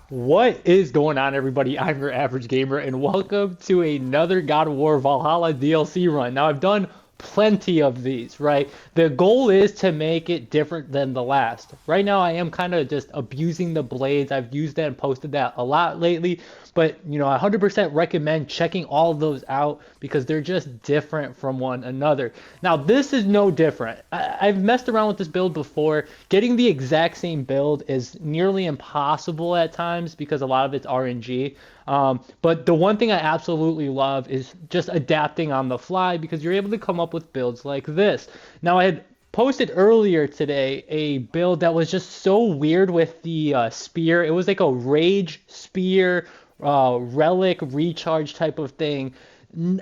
What is going on, everybody? I'm your average gamer, and welcome to another God of War Valhalla DLC run. Now, I've done plenty of these, right? The goal is to make it different than the last. Right now, I am kind of just abusing the blades. I've used that and posted that a lot lately, but I 100% recommend checking all of those out because they're just different from one another. Now, this is no different. I've messed around with this build before. Getting the exact same build is nearly impossible at times because a lot of it's RNG. But the one thing I absolutely love is just adapting on the fly because you're able to come up with builds like this. Now, I had posted earlier today a build that was just so weird with the spear. It was like a rage spear, relic recharge type of thing.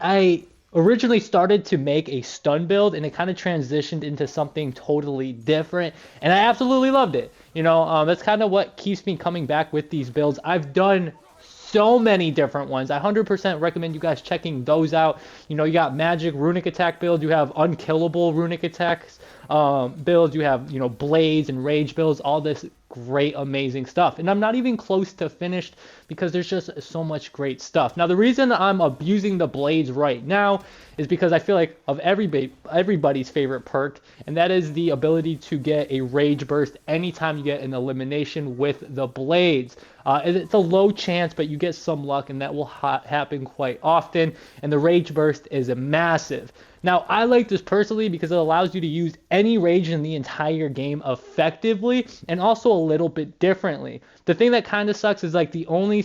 I originally started to make a stun build and it kind of transitioned into something totally different, and I absolutely loved it. That's kind of what keeps me coming back with these builds. I've done so many different ones. I 100% recommend you guys checking those out. You got magic runic attack build, you have unkillable runic attacks builds, you have blades and rage builds, all this great amazing stuff. And I'm not even close to finished because there's just so much great stuff. Now the reason I'm abusing the blades right now is because I feel like of everybody's favorite perk, and that is the ability to get a rage burst anytime you get an elimination with the blades. It's a low chance, but you get some luck, and that will happen quite often. And the rage burst is massive. Now, I like this personally because it allows you to use any rage in the entire game effectively and also a little bit differently. The thing that kind of sucks is like the only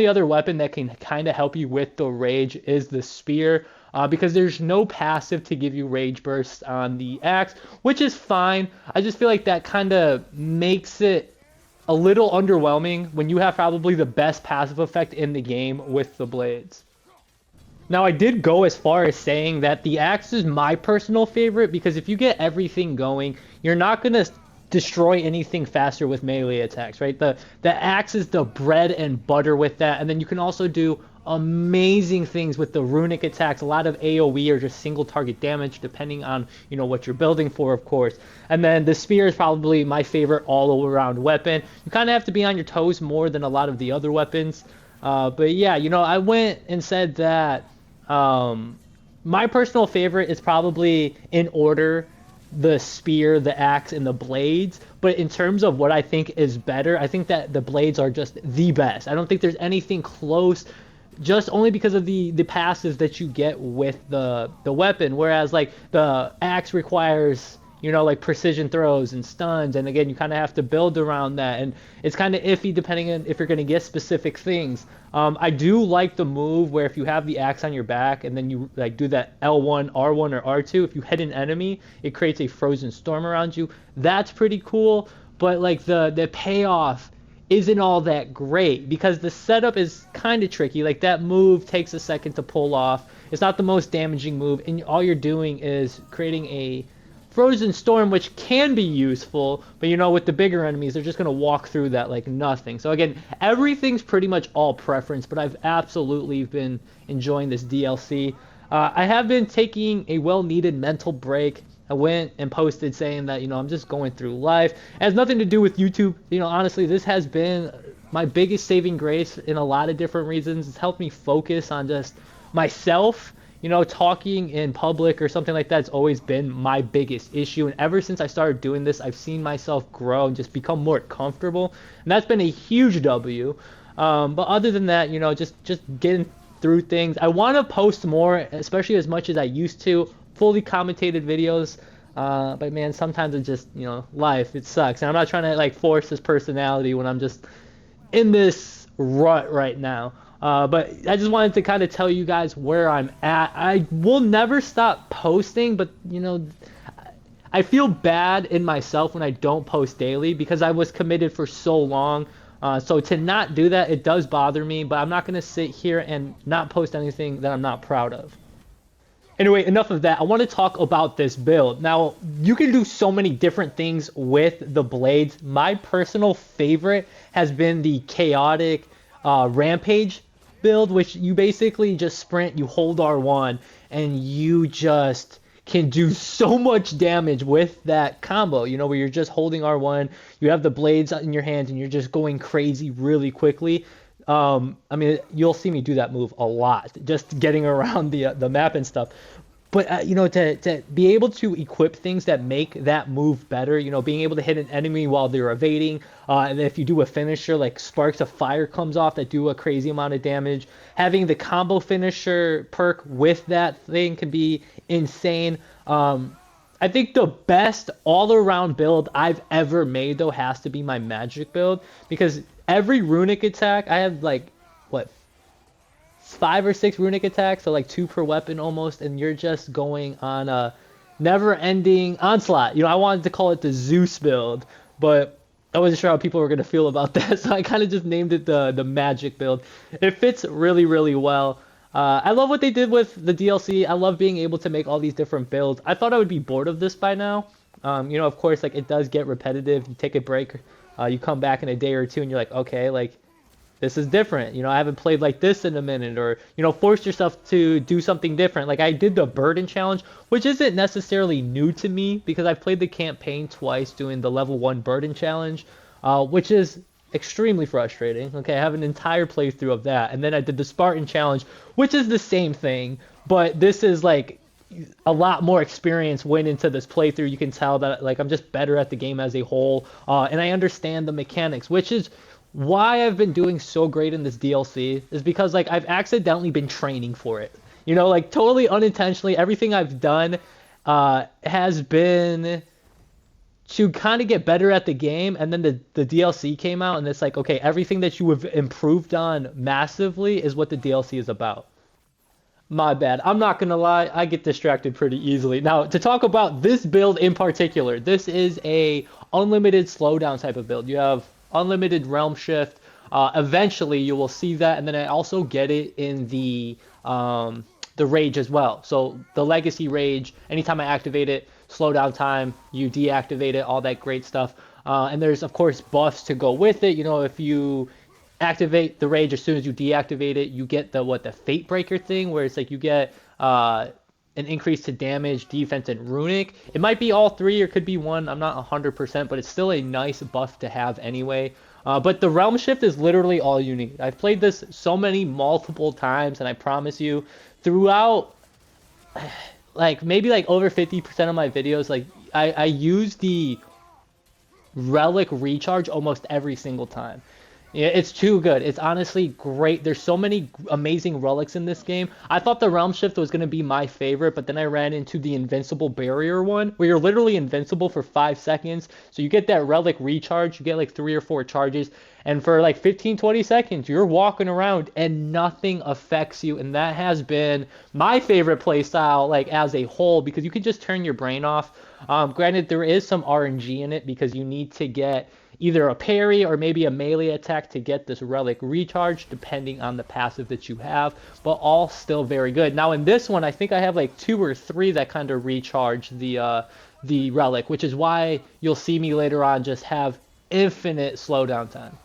other weapon that can kind of help you with the rage is the spear. Because there's no passive to give you rage bursts on the axe, which is fine. I just feel like that kind of makes it a little underwhelming when you have probably the best passive effect in the game with the blades. Now, I did go as far as saying that the axe is my personal favorite because if you get everything going, you're not going to destroy anything faster with melee attacks, right? The axe is the bread and butter with that, and then you can also do amazing things with the runic attacks, a lot of AoE or just single target damage depending on what you're building for, of course. And then the spear is probably my favorite all around weapon. You kind of have to be on your toes more than a lot of the other weapons. But yeah, I went and said that my personal favorite is probably in order the spear, the axe, and the blades. But in terms of what I think is better, I think that the blades are just the best. I don't think there's anything close, just only because of the passives that you get with the weapon. Whereas like the axe requires like precision throws and stuns, and again you kind of have to build around that, and it's kind of iffy depending on if you're going to get specific things. I do like the move where if you have the axe on your back and then you like do that L1, R1, or R2, if you hit an enemy, it creates a frozen storm around you. That's pretty cool, but like the payoff isn't all that great because the setup is kind of tricky. Like that move takes a second to pull off. It's not the most damaging move, and all you're doing is creating a frozen storm, which can be useful, but with the bigger enemies, they're just going to walk through that like nothing. So again, everything's pretty much all preference, but I've absolutely been enjoying this DLC. I have been taking a well-needed mental break. I went and posted saying that I'm just going through life. It has nothing to do with YouTube. Honestly, this has been my biggest saving grace in a lot of different reasons. It's helped me focus on just myself. Talking in public or something like that's always been my biggest issue. And ever since I started doing this, I've seen myself grow and just become more comfortable. And that's been a huge W. But other than that, just getting through things. I want to post more, especially as much as I used to, fully commentated videos. But man, sometimes it's just, life. It sucks. And I'm not trying to like force this personality when I'm just in this rut right now. But I just wanted to kind of tell you guys where I'm at. I will never stop posting, but I feel bad in myself when I don't post daily because I was committed for so long. So to not do that, it does bother me, but I'm not going to sit here and not post anything that I'm not proud of. Anyway, enough of that. I want to talk about this build. Now, you can do so many different things with the blades. My personal favorite has been the chaotic rampage build, which you basically just sprint, you hold R1, and you just can do so much damage with that combo, where you're just holding R1, you have the blades in your hands, and you're just going crazy really quickly. I mean, you'll see me do that move a lot, just getting around the map and stuff. But to be able to equip things that make that move better, being able to hit an enemy while they're evading, and if you do a finisher, like sparks of fire comes off that do a crazy amount of damage. Having the combo finisher perk with that thing can be insane. I think the best all-around build I've ever made though has to be my magic build, because every runic attack I have like what 5 or 6 runic attacks, so like 2 per weapon almost, and you're just going on a never-ending onslaught. I wanted to call it the Zeus build, but I wasn't sure how people were gonna feel about that, so I kind of just named it the magic build. It fits really, really well. I love what they did with the DLC. I love being able to make all these different builds. I thought I would be bored of this by now. Of course, like it does get repetitive. You take a break, you come back in a day or two, and you're like, okay, like this is different. I haven't played like this in a minute, or force yourself to do something different. Like I did the burden challenge, which isn't necessarily new to me because I've played the campaign twice doing the level 1 burden challenge, which is extremely frustrating. Okay, I have an entire playthrough of that, and then I did the Spartan challenge, which is the same thing, but this is like a lot more experience went into this playthrough. You can tell that like I'm just better at the game as a whole, and I understand the mechanics, which is why I've been doing so great in this DLC, is because like I've accidentally been training for it. Like totally unintentionally, everything I've done has been to kind of get better at the game, and then the DLC came out, and it's like, okay, everything that you have improved on massively is what the DLC is about. My bad. I'm not gonna lie, I get distracted pretty easily. Now, to talk about this build in particular, this is a unlimited slowdown type of build. You have unlimited realm shift. Eventually, you will see that, and then I also get it in the rage as well. So the legacy rage, anytime I activate it, slowdown time, you deactivate it, all that great stuff. And there's of course buffs to go with it. If you activate the rage as soon as you deactivate it, you get the fate breaker thing, where it's like you get an increase to damage, defense, and runic. It might be all three, or could be one. I'm not 100%, but it's still a nice buff to have anyway. But the realm shift is literally all you need. I've played this so many multiple times, and I promise you, throughout like maybe like over 50% of my videos, like I use the relic recharge almost every single time. Yeah, it's too good. It's honestly great. There's so many amazing relics in this game. I thought the Realm Shift was going to be my favorite, but then I ran into the Invincible Barrier one, where you're literally invincible for 5 seconds. So you get that relic recharge, you get like 3 or 4 charges, and for like 15-20 seconds, you're walking around and nothing affects you. And that has been my favorite playstyle, like as a whole, because you can just turn your brain off. Granted, there is some RNG in it because you need to get either a parry or maybe a melee attack to get this relic recharge, depending on the passive that you have, but all still very good. Now in this one, I think I have like 2 or 3 that kind of recharge the relic, which is why you'll see me later on just have infinite slowdown time.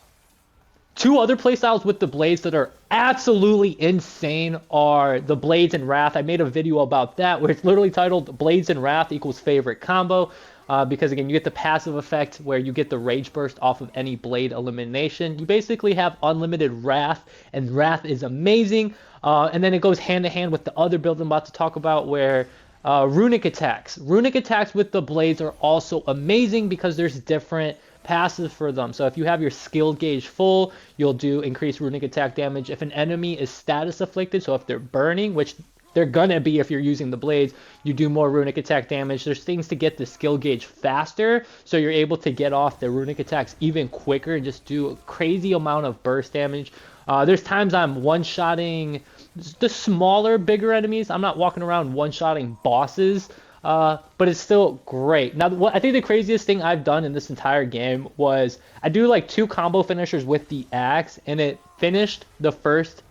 2 other playstyles with the blades that are absolutely insane are the Blades and Wrath. I made a video about that where it's literally titled Blades and Wrath equals favorite combo. Because again, you get the passive effect where you get the rage burst off of any blade elimination. You basically have unlimited Wrath, and Wrath is amazing. And then it goes hand to hand with the other build I'm about to talk about, where runic attacks. Runic attacks with the blades are also amazing because there's different passive for them. So if you have your skill gauge full, you'll do increased runic attack damage. If an enemy is status afflicted, so if they're burning, which they're gonna be if you're using the blades, you do more runic attack damage. There's things to get the skill gauge faster, so you're able to get off the runic attacks even quicker and just do a crazy amount of burst damage. There's times I'm one-shotting the smaller, bigger enemies. I'm not walking around one-shotting bosses, but it's still great. Now, I think the craziest thing I've done in this entire game was I do like 2 combo finishers with the axe, and it finished the first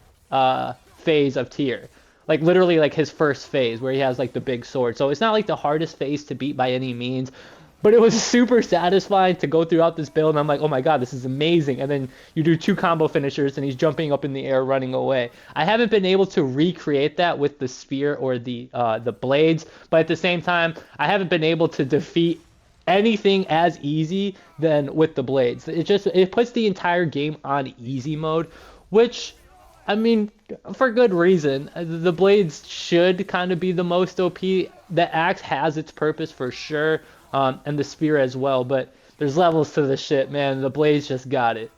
phase of Tyr. Like literally like his first phase where he has like the big sword. So it's not like the hardest phase to beat by any means. But it was super satisfying to go throughout this build, and I'm like, oh my god, this is amazing. And then you do two combo finishers, and he's jumping up in the air, running away. I haven't been able to recreate that with the spear or the blades, but at the same time, I haven't been able to defeat anything as easy than with the blades. It puts the entire game on easy mode, which I mean, for good reason. The blades should kind of be the most OP. The axe has its purpose for sure, and the spear as well. But there's levels to this shit, man. The blades just got it.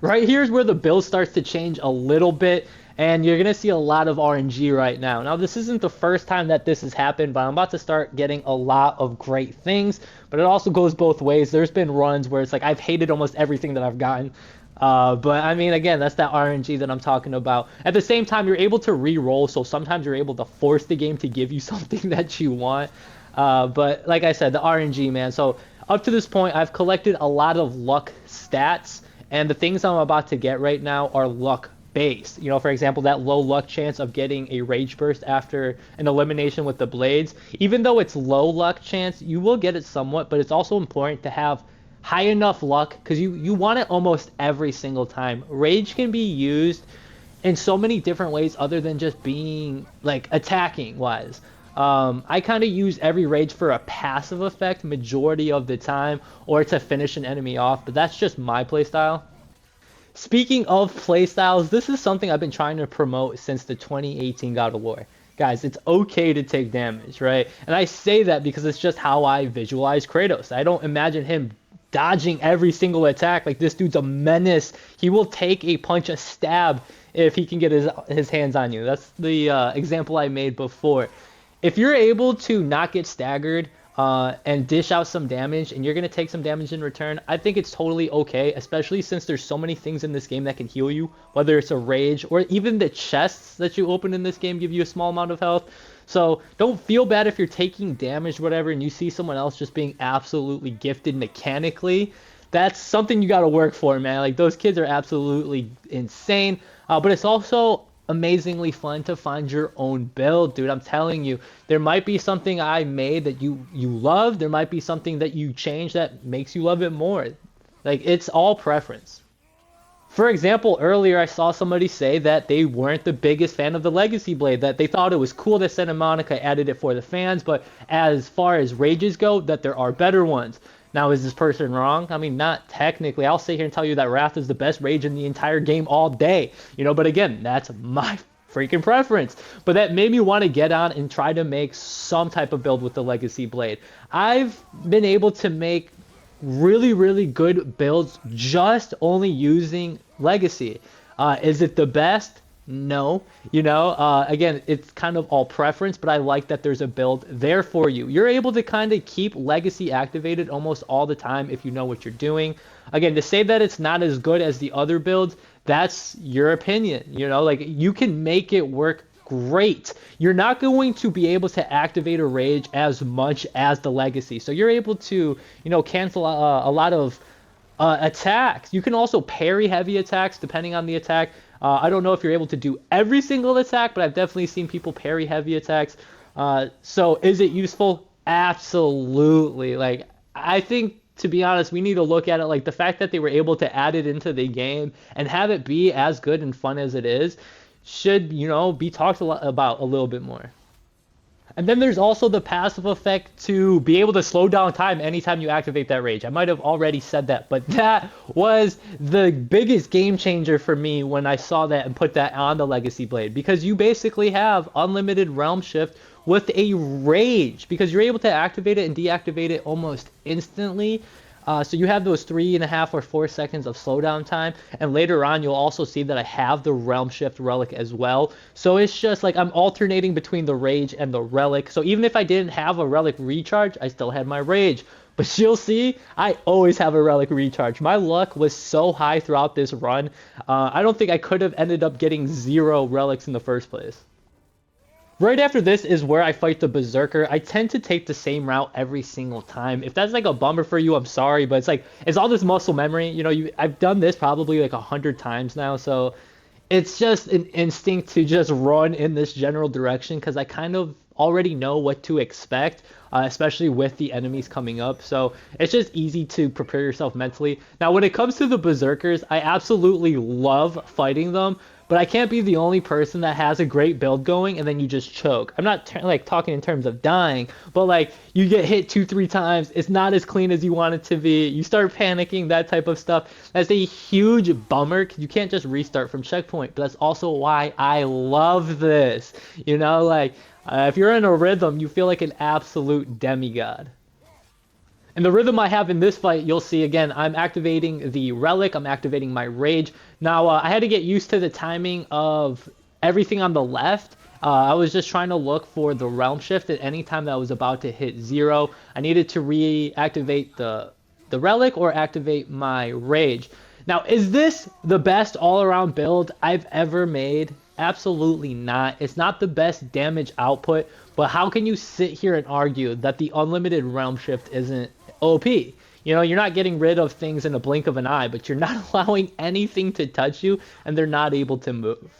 Right here's where the build starts to change a little bit, and you're gonna see a lot of RNG right now. Now, this isn't the first time that this has happened, but I'm about to start getting a lot of great things. But it also goes both ways. There's been runs where it's like I've hated almost everything that I've gotten. But I mean, again, that's that RNG that I'm talking about. At the same time, you're able to re-roll, so sometimes you're able to force the game to give you something that you want. But like I said, the RNG, man. So up to this point, I've collected a lot of luck stats, and the things I'm about to get right now are luck based. You know, for example, that low luck chance of getting a rage burst after an elimination with the blades. Even though it's low luck chance, you will get it somewhat, but it's also important to have high enough luck because you want it almost every single time. Rage can be used in so many different ways other than just being like attacking wise. I kind of use every rage for a passive effect majority of the time, or to finish an enemy off, but that's just my playstyle. Speaking of playstyles, this is something I've been trying to promote since the 2018 God of War. Guys, it's okay to take damage, right? And I say that because it's just how I visualize Kratos. I don't imagine him dodging every single attack. Like, this dude's a menace. He will take a punch, a stab, if he can get his hands on you. That's the example I made before. If you're able to not get staggered and dish out some damage, and you're going to take some damage in return, I think it's totally okay, especially since there's so many things in this game that can heal you, whether it's a rage or even the chests that you open in this game give you a small amount of health. So don't feel bad if you're taking damage, whatever, and you see someone else just being absolutely gifted mechanically. That's something you got to work for, man. Like, those kids are absolutely insane. But it's also amazingly fun to find your own build, dude. I'm telling you, there might be something I made that you love. There might be something that you change that makes you love it more. Like, it's all preference. For example, earlier I saw somebody say that they weren't the biggest fan of the Legacy Blade, that they thought it was cool that Santa Monica added it for the fans, but as far as rages go, that there are better ones. Now, is this person wrong? I mean, not technically. I'll sit here and tell you that Wrath is the best rage in the entire game all day. You know, but again, that's my freaking preference. But that made me want to get on and try to make some type of build with the Legacy Blade. I've been able to make really, really good builds just only using Legacy. Is it the best? No. You know, again, it's kind of all preference, but I like that there's a build there for you. You're able to kind of keep Legacy activated almost all the time if you know what you're doing. Again, to say that it's not as good as the other builds, that's your opinion. You know, like, you can make it work great. You're not going to be able to activate a rage as much as the Legacy. So you're able to, you know, cancel a lot of attacks. You can also parry heavy attacks depending on the attack. I don't know if you're able to do every single attack, but I've definitely seen people parry heavy attacks. So is it useful? Absolutely. Like, I think, to be honest, we need to look at it like the fact that they were able to add it into the game and have it be as good and fun as it is should, you know, be talked about a little bit more. And then there's also the passive effect to be able to slow down time anytime you activate that rage. I might have already said that, but that was the biggest game changer for me when I saw that and put that on the Legacy Blade, because you basically have unlimited realm shift with a rage, because you're able to activate it and deactivate it almost instantly. So you have those 3.5 or 4 seconds of slowdown time, and later on you'll also see that I have the Realm Shift Relic as well. So it's just like I'm alternating between the Rage and the Relic. So even if I didn't have a Relic recharge, I still had my Rage. But you'll see, I always have a Relic recharge. My luck was so high throughout this run, I don't think I could have ended up getting 0 relics in the first place. Right after this is where I fight the Berserker. I tend to take the same route every single time. If that's like a bummer for you, I'm sorry, but it's like, it's all this muscle memory. You know, I've done this probably like 100 times now, so it's just an instinct to just run in this general direction because I kind of already know what to expect, especially with the enemies coming up. So it's just easy to prepare yourself mentally. Now, when it comes to the berserkers, I absolutely love fighting them, but I can't be the only person that has a great build going and then you just choke. I'm not like talking in terms of dying, but like you get hit 2, 3 times, it's not as clean as you want it to be. You start panicking, that type of stuff. That's a huge bummer because you can't just restart from checkpoint. But that's also why I love this. You know, like if you're in a rhythm, you feel like an absolute demigod. And the rhythm I have in this fight, you'll see again, I'm activating the relic, I'm activating my rage. Now, I had to get used to the timing of everything on the left. I was just trying to look for the realm shift at any time that I was about to hit 0. I needed to reactivate the relic or activate my rage. Now, is this the best all-around build I've ever made? Absolutely not. It's not the best damage output, but how can you sit here and argue that the unlimited realm shift isn't OP? You know, you're not getting rid of things in a blink of an eye, but you're not allowing anything to touch you, and they're not able to move.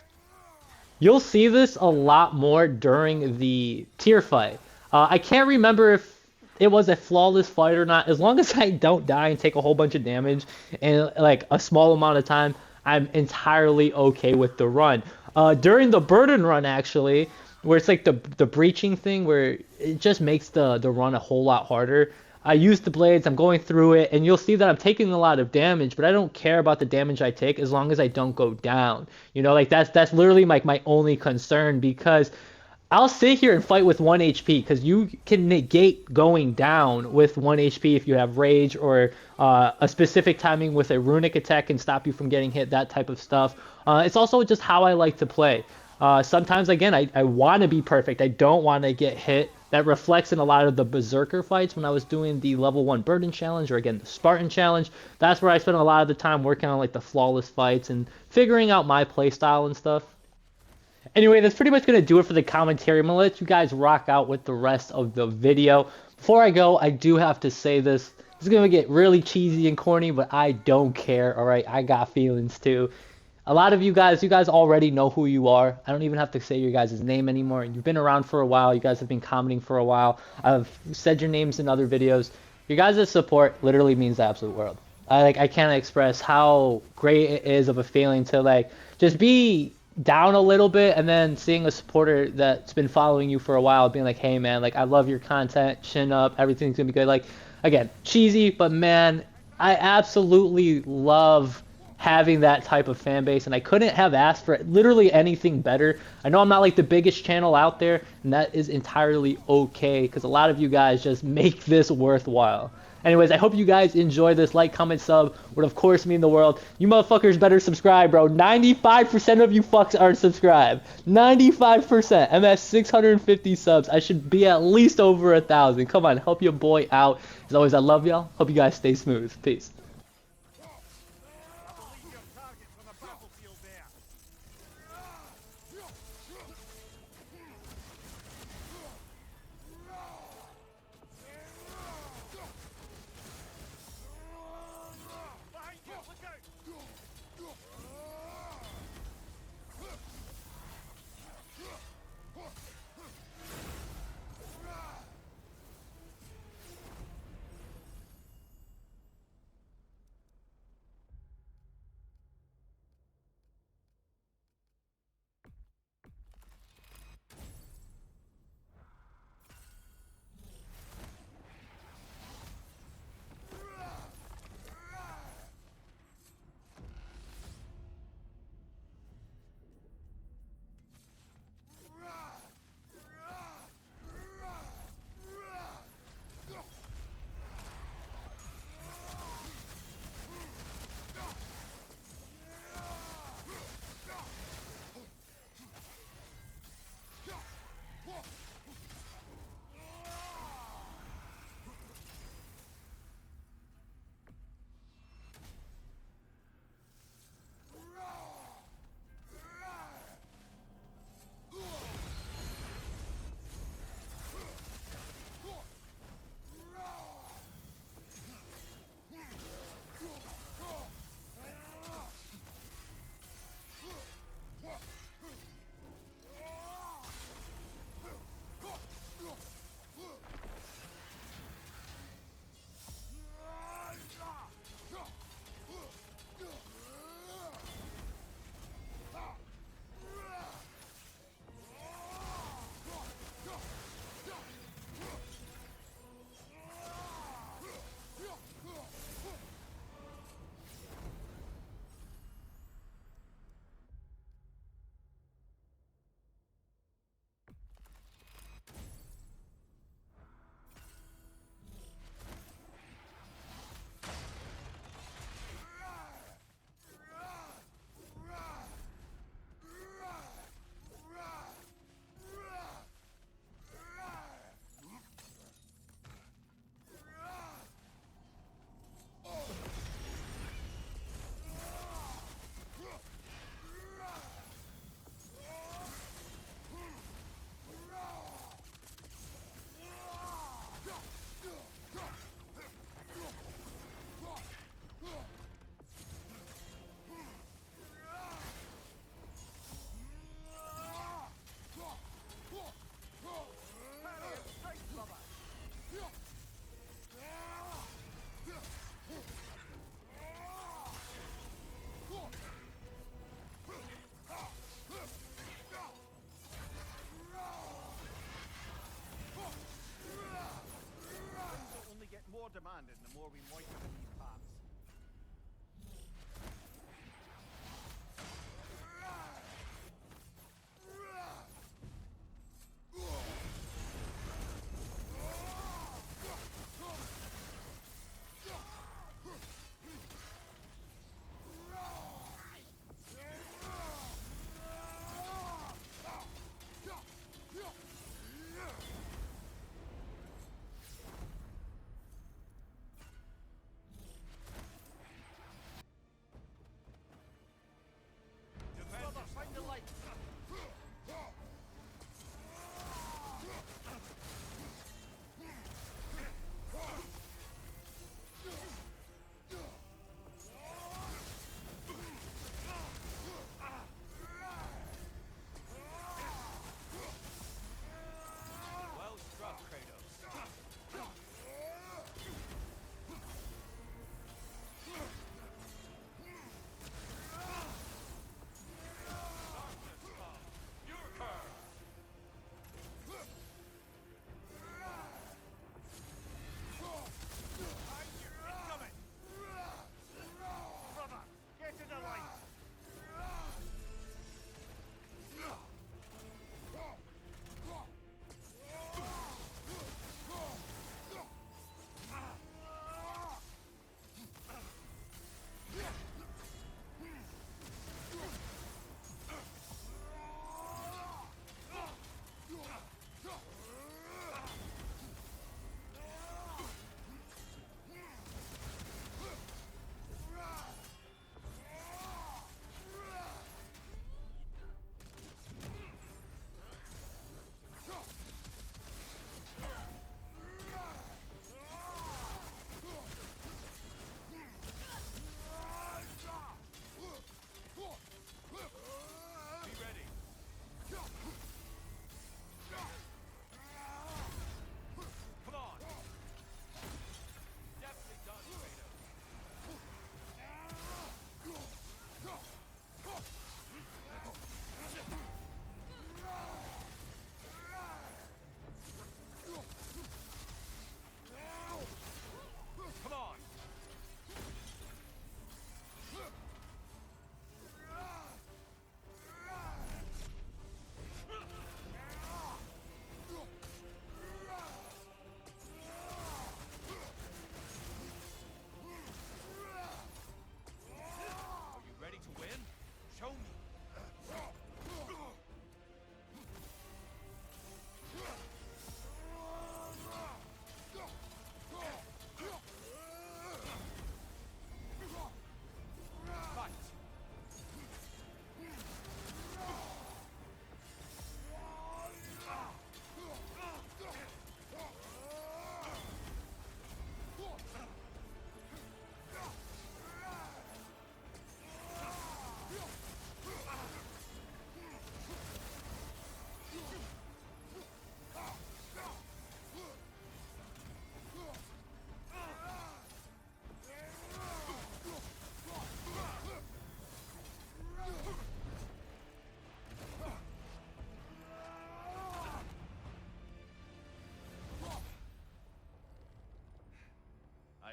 You'll see this a lot more during the tier fight. I can't remember if it was a flawless fight or not. As long as I don't die and take a whole bunch of damage in like a small amount of time, I'm entirely okay with the run. During the burden run, actually, where it's like the breaching thing, where it just makes the run a whole lot harder. I use the blades, I'm going through it, and you'll see that I'm taking a lot of damage, but I don't care about the damage I take as long as I don't go down. You know, like that's literally like my only concern because I'll sit here and fight with 1 HP because you can negate going down with 1 HP if you have rage or a specific timing with a runic attack can stop you from getting hit, that type of stuff. It's also just how I like to play. Sometimes, again, I want to be perfect. I don't want to get hit. That reflects in a lot of the Berserker fights when I was doing the level 1 Burden Challenge or, again, the Spartan Challenge. That's where I spent a lot of the time working on, like, the flawless fights and figuring out my playstyle and stuff. Anyway, that's pretty much going to do it for the commentary. I'm going to let you guys rock out with the rest of the video. Before I go, I do have to say this. This is going to get really cheesy and corny, but I don't care, alright? I got feelings too. A lot of you guys already know who you are. I don't even have to say your guys' name anymore. You've been around for a while. You guys have been commenting for a while. I've said your names in other videos. Your guys' support literally means the absolute world. I can't express how great it is of a feeling to like just be down a little bit and then seeing a supporter that's been following you for a while being like, hey man, like I love your content, chin up, everything's gonna be good. Like again, cheesy, but man, I absolutely love having that type of fan base, and I couldn't have asked for literally anything better. I know I'm not like the biggest channel out there, and that is entirely okay because a lot of you guys just make this worthwhile. Anyways, I hope you guys enjoy this. Like, comment, sub would of course mean the world. You motherfuckers better subscribe, bro. 95% of you fucks aren't subscribed. 95%. I'm at 650 subs. I should be at least over 1,000. Come on, help your boy out. As always, I love y'all. Hope you guys stay smooth. Peace.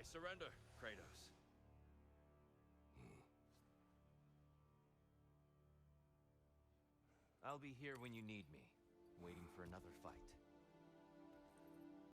surrender, Kratos. I'll be here when you need me, waiting for another